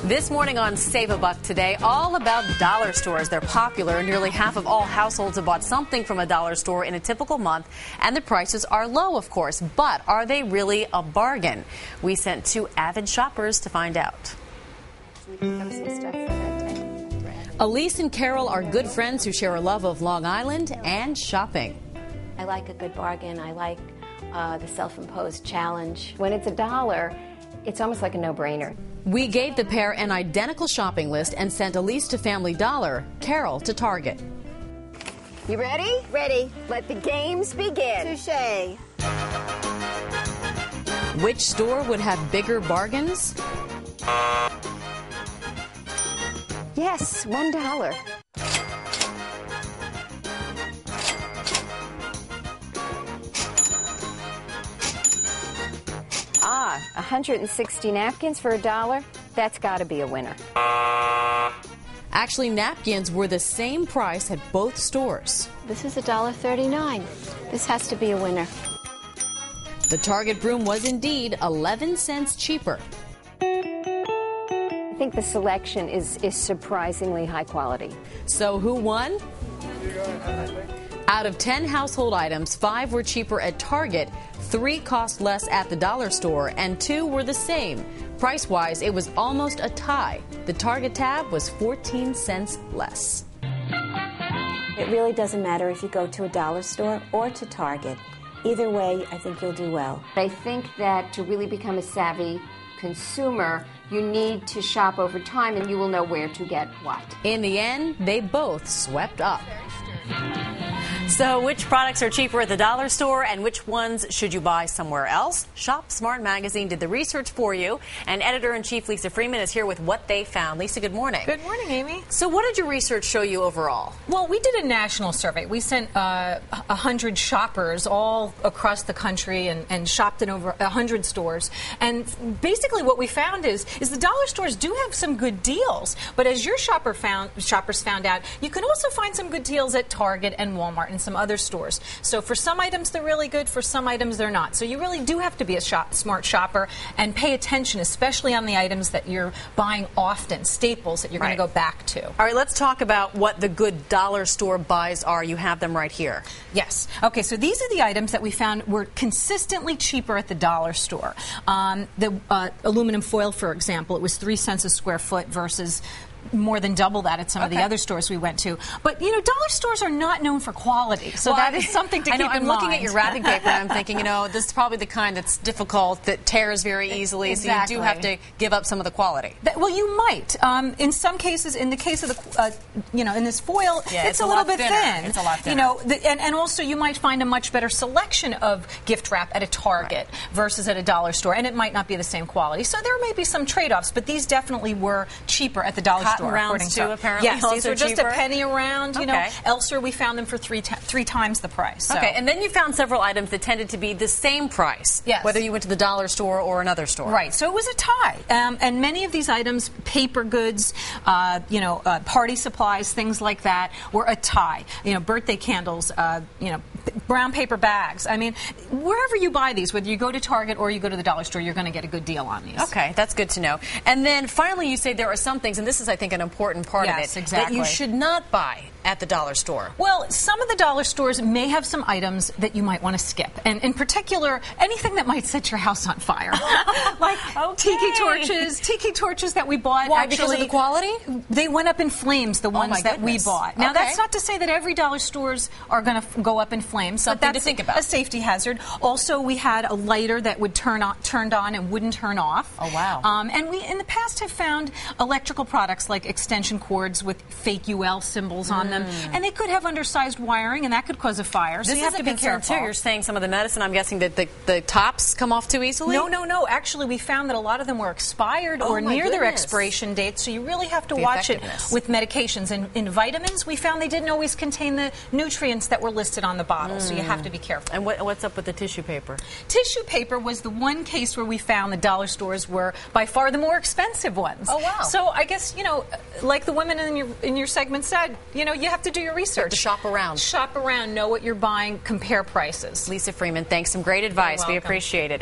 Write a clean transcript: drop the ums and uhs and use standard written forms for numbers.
This morning on Save a Buck Today, all about dollar stores. They're popular. Nearly half of all households have bought something from a dollar store in a typical month, and the prices are low, of course. But are they really a bargain? We sent two avid shoppers to find out. Elise and Carol are good friends who share a love of Long Island and shopping. I like a good bargain. I like the self-imposed challenge. When it's $1, it's almost like a no-brainer. We gave the pair an identical shopping list and sent Elise to Family Dollar, Carol to Target. You ready? Ready. Let the games begin. Touché. Which store would have bigger bargains? Yes, $1. Ah, 160 napkins for $1? That's got to be a winner. Actually, napkins were the same price at both stores. This is $1.39. This has to be a winner. The Target broom was indeed 11 cents cheaper. I think the selection is surprisingly high quality. So who won? Out of 10 household items, 5 were cheaper at Target, 3 cost less at the dollar store, and 2 were the same. Price-wise, it was almost a tie. The Target tab was 14 cents less. It really doesn't matter if you go to a dollar store or to Target. Either way, I think you'll do well. I think that to really become a savvy consumer, you need to shop over time and you will know where to get what. In the end, they both swept up. So which products are cheaper at the dollar store and which ones should you buy somewhere else? Shop Smart Magazine did the research for you, and editor-in-chief Lisa Freeman is here with what they found. Lisa, good morning. Good morning, Amy. So what did your research show you overall? Well, we did a national survey. We sent 100 shoppers all across the country and shopped in over 100 stores. And basically what we found is the dollar stores do have some good deals. But as your shoppers found out, you can also find some good deals at Target and Walmart and some other stores. So for some items they're really good, for some items they're not. So you really do have to be a smart shopper and pay attention, especially on the items that you're buying often, staples that you're going to go back to. All right, let's talk about what the good dollar store buys are. You have them right here. Yes. Okay, so these are the items that we found were consistently cheaper at the dollar store. The aluminum foil, for example, it was 3 cents a square foot versus more than double that at some of the other stores we went to. But, you know, dollar stores are not known for quality, so that is something to keep in mind. I'm looking at your wrapping paper and I'm thinking, you know, this is probably the kind that's difficult, that tears very easily, exactly. So you do have to give up some of the quality. Well, you might. In some cases, in the case of the, you know, in this foil, it's a little bit thin. It's a lot thinner. You know, and also you might find a much better selection of gift wrap at a Target versus at a dollar store, and it might not be the same quality. So there may be some trade-offs, but these definitely were cheaper at the dollar store. Rounds too, apparently. Yes, these were just cheaper. A penny a round. You know, elsewhere we found them for three times the price. So. Okay, and then you found several items that tended to be the same price, whether you went to the dollar store or another store. Right, so it was a tie. And many of these items, paper goods, you know, party supplies, things like that, were a tie. You know, birthday candles, you know, brown paper bags. I mean, wherever you buy these, whether you go to Target or you go to the dollar store, you're going to get a good deal on these. Okay, that's good to know. And then finally you say there are some things, and this is, I think, an important part of it, that you should not buy at the dollar store. Well, some of the dollar stores may have some items that you might want to skip. And in particular, anything that might set your house on fire. Like tiki torches that we bought. Why, actually, because of the quality? They went up in flames, the ones that we bought. Now, that's not to say that every dollar stores are going to go up in flames. Something to think about. A safety hazard. Also, we had a lighter that would turned on and wouldn't turn off. Oh, wow. And we, in the past, have found electrical products like extension cords with fake UL symbols on them. And they could have undersized wiring, and that could cause a fire. So you have to be careful. Too. You're saying some of the medicine, I'm guessing that the tops come off too easily? No. Actually, we found that a lot of them were expired or near their expiration date, so you really have to watch it with medications. And in vitamins, we found they didn't always contain the nutrients that were listed on the bottle, so you have to be careful. And what's up with the tissue paper? Tissue paper was the one case where we found the dollar stores were by far the more expensive ones. Oh, wow. So I guess, you know, like the women in your segment said, you know, you have to do your research. You have to shop around. Shop around, know what you're buying, compare prices. Lisa Freeman, thanks. Some great advice. We appreciate it.